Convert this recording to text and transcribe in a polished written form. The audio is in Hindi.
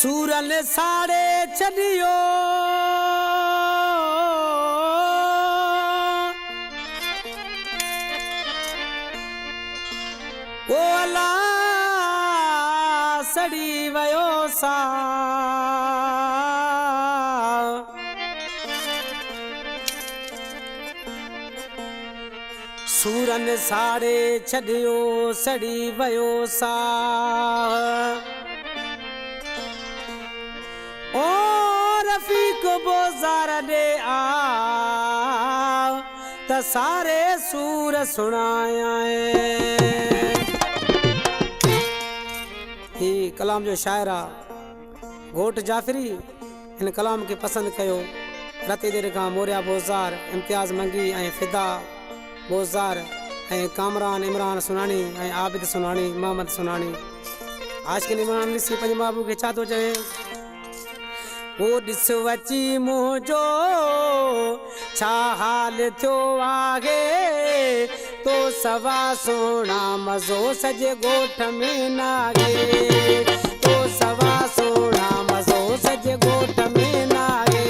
सूरन साड़े छड़ियो ओला सड़ी वयो सा सूरन साड़े छड़ियो सड़ी वयो सा ओ रफीक बोजार दे आ त सारे सूर सुनाया ही कलाम जो शायर आ घोट जाफरी इन कलाम के पसंद कयो रती देर का मोरिया बोजार इम्तियाज मंगी ऐं फिदा बोजार ऐं कामरान इमरान सुनानी ऐं आबिद सुनानी मोहम्मद सुनानी आज के इमरान ॾिसी पंहिंजे बाबू खे छा थो चवे वो दिस वची मुझो छा हाल थियो आगे तो सवा सोना मज़ो सजे गोठ में नागे तो सवा सोना मज़ो सजे गोठ में नागे